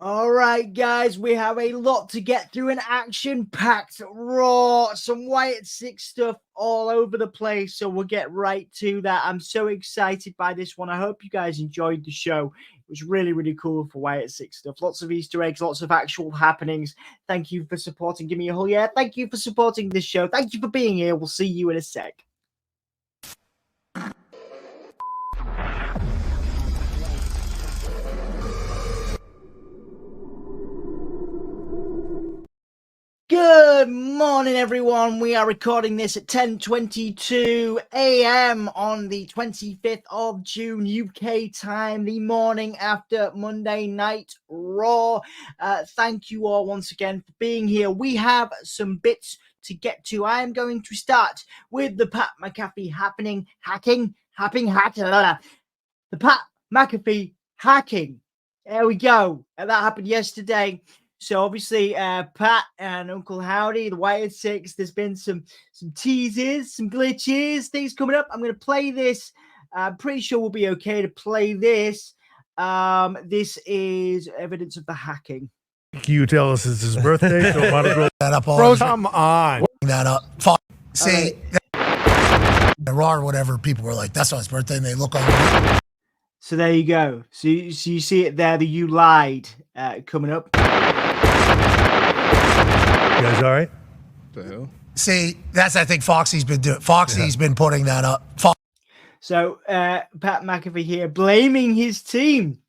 All right, guys, we have a lot to get through. An action-packed Raw, some Wyatt Sicks stuff all over the place, so we'll get right to that. I'm so excited by this one. I hope you guys enjoyed the show. It was really, really cool for Wyatt Sicks stuff. Lots of Easter eggs, lots of actual happenings. Thank you for supporting. Give me a whole yeah. Thank you for supporting this show. Thank you for being here. We'll see you in a sec. Good morning, everyone. We are recording this at 10:22 a.m. on the 25th of June, UK time, the morning after Monday Night Raw. Thank you all once again for being here. We have some bits to get to. I am going to start with the Pat McAfee hacking. The Pat McAfee hacking. There we go. That happened yesterday. So obviously, Pat and Uncle Howdy, the Wyatt Sicks, there's been some teases, some glitches, things coming up. I'm going to play this. I'm pretty sure we'll be okay to play this. This is evidence of the hacking. You tell us it's his birthday, so might as well that up. Bro, come on. That up. See, the Raw or whatever, people were like, that's not his birthday, and they look on. So there you go. So you see it there, the You Lied coming up. You guys all right? The hell? See, that's, I think Foxy's been doing. Foxy's been putting that up. So Pat McAfee here blaming his team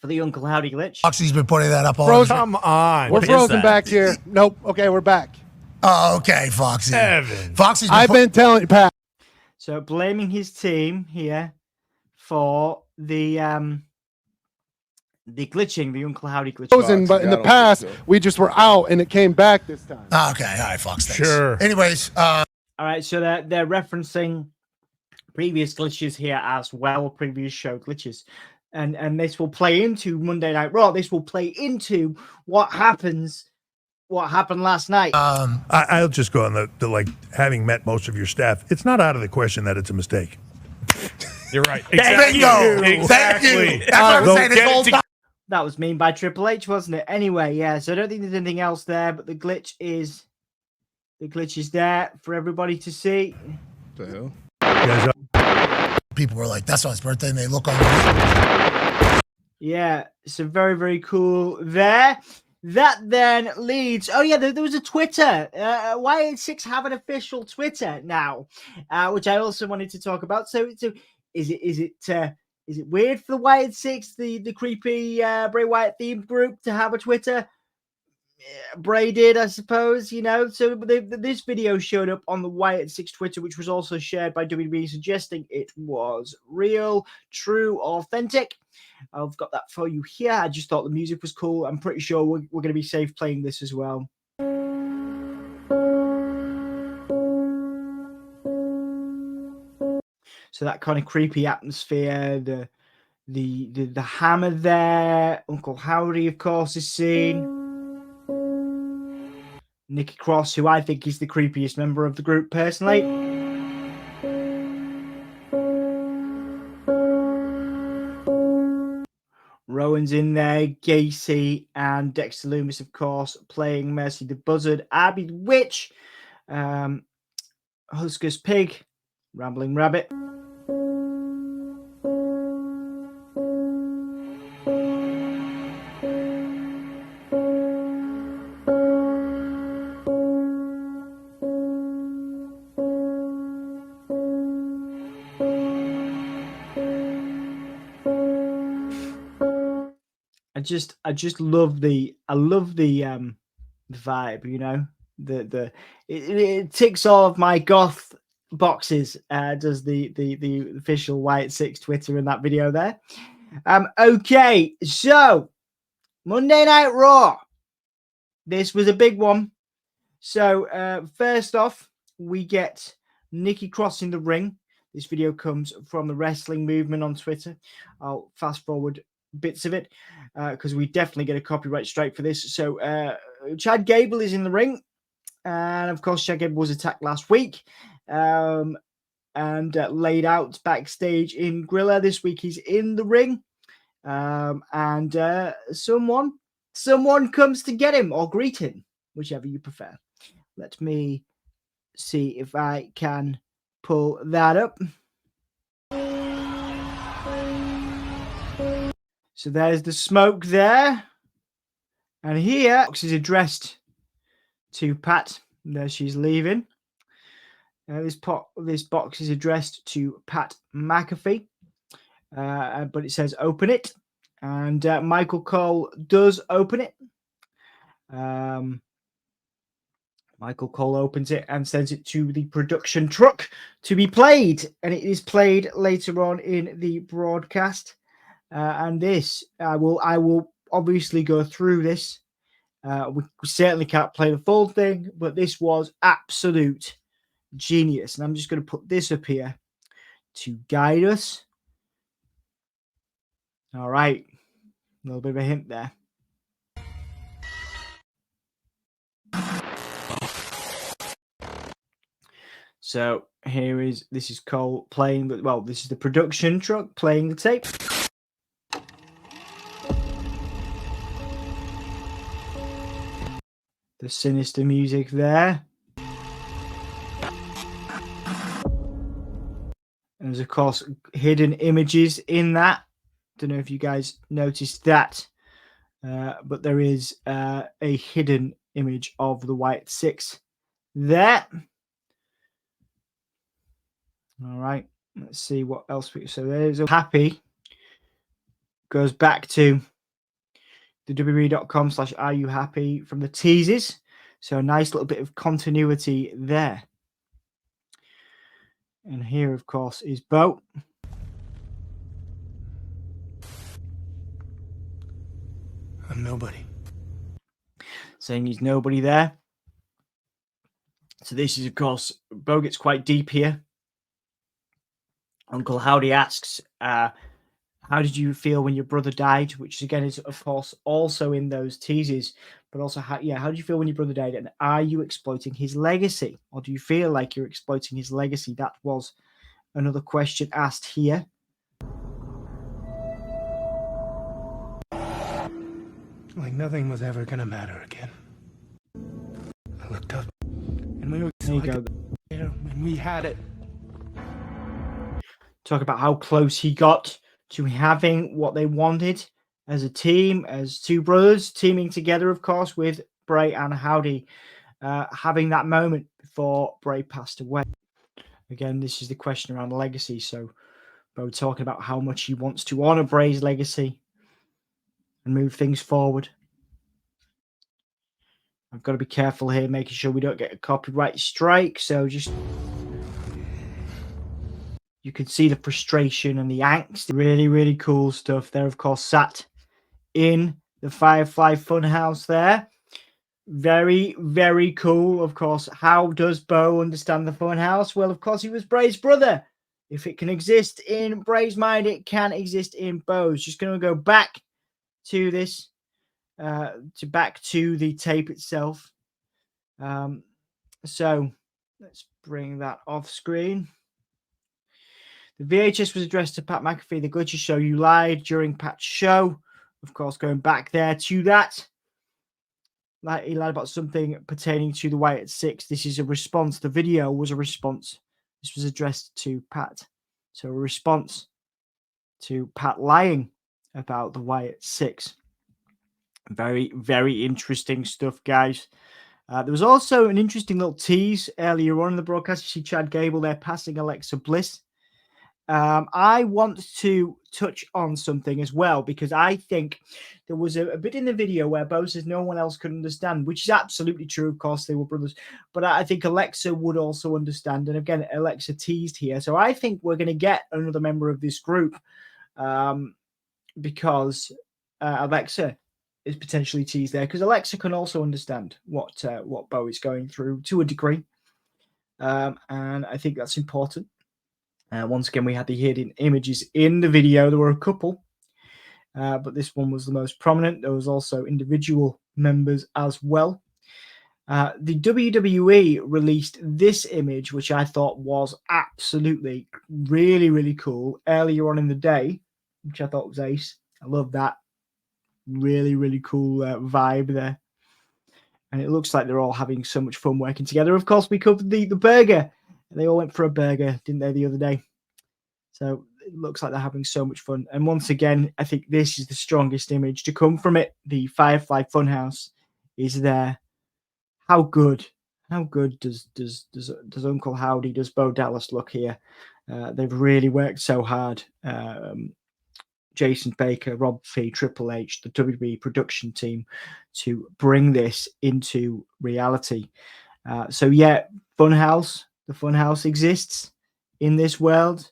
for the Uncle Howdy glitch. Foxy's been putting that up all Bro, come on. We're frozen back here. Nope. Okay, we're back. Oh, okay, Foxy. Evan. Foxy's Been telling you, Pat. So blaming his team here for the glitching, the Uncle Howdy glitch. Frozen, but in the past, we just were out and it came back this time. Okay, all right, Fox. Thanks. Sure. Anyways, all right, so they're referencing previous glitches here as well, previous show glitches. And this will play into Monday Night Raw. This will play into what happened last night. I'll just go on the like, having met most of your staff, it's not out of the question that it's a mistake. You're right. Exactly. Thank you. That's what I'm saying this whole time. That was mean by Triple H, wasn't it? Anyway, yeah, so I don't think there's anything else there, but the glitch is there for everybody to see. The hell? People were like, that's not his birthday, and they look on. Yeah, so very, very cool there. That then leads. Oh yeah, there was a Twitter. Wyatt Sicks have an official Twitter now, which I also wanted to talk about. So is it weird for the Wyatt Sicks, the creepy Bray Wyatt themed group, to have a Twitter? Bray did, I suppose, you know. So this video showed up on the Wyatt Sicks Twitter, which was also shared by WWE, suggesting it was real, true, authentic. I've got that for you here. I just thought the music was cool. I'm pretty sure we're going to be safe playing this as well. So that kind of creepy atmosphere, the hammer there. Uncle Howdy, of course, is seen. Nikki Cross, who I think is the creepiest member of the group personally. Rowan's in there, Gacy and Dexter Lumis, of course, playing Mercy the Buzzard, Abby the Witch, Husker's Pig, Rambling Rabbit. I just love the vibe, you know. It ticks all of my goth boxes. Does the official Wyatt Sicks Twitter in that video there? Okay, so Monday Night Raw. This was a big one. So first off, we get Nikki Cross in the ring. This video comes from the Wrestling Movement on Twitter. I'll fast forward bits of it because we definitely get a copyright strike for this. So Chad Gable is in the ring, and of course Chad Gable was attacked last week and laid out backstage in Grilla. This week he's in the ring, and someone someone comes to get him or greet him, whichever you prefer. Let me see if I can pull that up. So there's the smoke there. And here, box is addressed to Pat. There she's leaving. This box is addressed to Pat McAfee. But it says open it. And Michael Cole does open it. Michael Cole opens it and sends it to the production truck to be played. And it is played later on in the broadcast. And this, I will obviously go through this. We certainly can't play the full thing, but this was absolute genius. And I'm just going to put this up here to guide us. All right. A little bit of a hint there. So this is Cole playing, but this is the production truck playing the tape. The sinister music there. And there's, of course, hidden images in that. Don't know if you guys noticed that. But there is a hidden image of the Wyatt Sicks there. All right. Let's see what else. So there's a happy. Goes back to the WWE.com/Are-You-Happy from the teases. So a nice little bit of continuity there. And here, of course, is Bo. I'm nobody. Saying he's nobody there. So this is, of course, Bo gets quite deep here. Uncle Howdy asks, how did you feel when your brother died? Which again is, of course, also in those teases. But also, how did you feel when your brother died? And are you exploiting his legacy? Or do you feel like you're exploiting his legacy? That was another question asked here. Like nothing was ever going to matter again. I looked up and we were There you go. and we had it. Talk about how close he got to having what they wanted as a team, as two brothers teaming together, of course, with Bray and Howdy, having that moment before Bray passed away. Again, this is the question around legacy. So, Bo talking about how much he wants to honor Bray's legacy and move things forward. I've got to be careful here, making sure we don't get a copyright strike. So just, you can see the frustration and the angst. Really, really cool stuff. They're, of course, sat in the Firefly Funhouse there. Very, very cool. Of course, how does Bo understand the Funhouse? Well, of course, he was Bray's brother. If it can exist in Bray's mind, it can exist in Bo's. Just going to go back to this, back to the tape itself. So let's bring that off screen. The VHS was addressed to Pat McAfee. The glitches show you lied during Pat's show. Of course, going back there to that. Like he lied about something pertaining to the Wyatt Sicks. This is a response. The video was a response. This was addressed to Pat. So a response to Pat lying about the Wyatt Sicks. Very, very interesting stuff, guys. There was also an interesting little tease earlier on in the broadcast. You see Chad Gable there passing Alexa Bliss. I want to touch on something as well, because I think there was a bit in the video where Bo says no one else could understand, which is absolutely true. Of course, they were brothers, but I think Alexa would also understand. And again, Alexa teased here. So I think we're going to get another member of this group because Alexa is potentially teased there, because Alexa can also understand what Bo is going through to a degree. And I think that's important. Once again, we had the hidden images in the video. There were a couple, but this one was the most prominent. There was also individual members as well. The WWE released this image, which I thought was absolutely really, really cool earlier on in the day, which I thought was ace. I love that. Really, really cool vibe there. And it looks like they're all having so much fun working together. Of course, we covered the burger. They all went for a burger, didn't they, the other day? So it looks like they're having so much fun. And once again, I think this is the strongest image to come from it. The Firefly Funhouse is there. How good does Uncle Howdy, does Bo Dallas look here? They've really worked so hard. Jason Baker, Rob Fee, Triple H, the WWE production team, to bring this into reality. So yeah, Funhouse, the Funhouse exists in this world,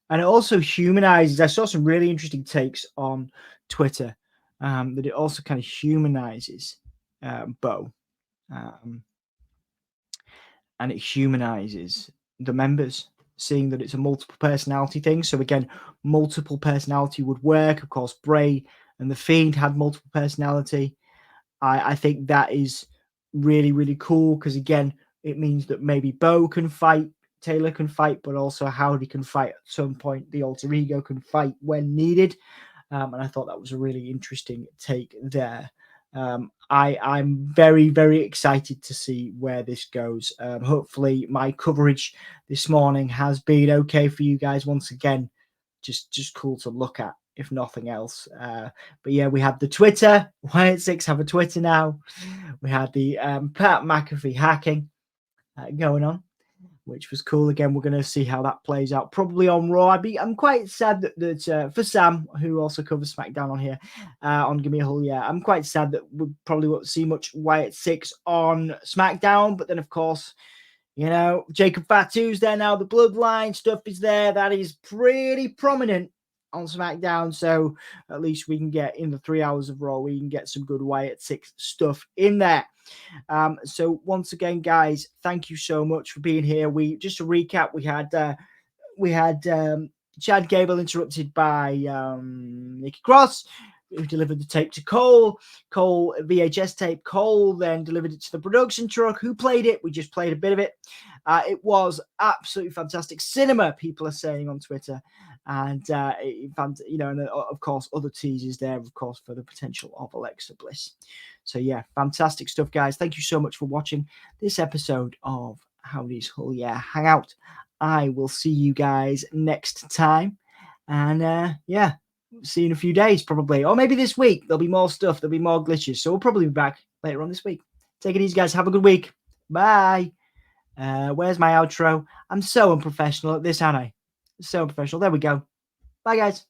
and it also humanizes. I saw some really interesting takes on Twitter that it also kind of humanizes Bo, and it humanizes the members, seeing that it's a multiple personality thing. So again, multiple personality would work. Of course, Bray and The Fiend had multiple personality. I think that is really, really cool, because again, it means that maybe Bo can fight, Taylor can fight, but also Howdy can fight at some point. The alter ego can fight when needed. And I thought that was a really interesting take there. I'm very, very excited to see where this goes. Hopefully my coverage this morning has been okay for you guys. Once again, just cool to look at, if nothing else. But yeah, we have the Twitter. Wyatt Sicks have a Twitter now. We had the Pat McAfee hacking going on, which was cool. Again, we're going to see how that plays out, probably on Raw. I'm quite sad that for Sam, who also covers SmackDown on here, on Gimme a Hull, yeah, I'm quite sad that we probably won't see much Wyatt Sicks on SmackDown. But then, of course, you know, Jacob Fatu's there now. The Bloodline stuff is there. That is pretty prominent on SmackDown. So at least we can get, in the 3 hours of Raw, we can get some good Wyatt Sicks stuff in there. So once again, guys, thank you so much for being here. Just to recap, we had Chad Gable interrupted by Nikki Cross, who delivered the tape to Cole VHS tape. Cole then delivered it to the production truck, who played it. We just played a bit of it. It was absolutely fantastic cinema, people are saying on Twitter. And you know, and of course other teasers there, of course, for the potential of Alexa Bliss. So yeah, fantastic stuff, guys. Thank you so much for watching this episode of Howdy's Hull Yeah Hangout. I will see you guys next time, and yeah, see you in a few days probably, or maybe this week. There'll be more stuff, there'll be more glitches, so we'll probably be back later on this week. Take it easy, guys. Have a good week. Bye. Where's my outro? I'm so unprofessional at this, aren't I? So unprofessional. There we go. Bye, guys.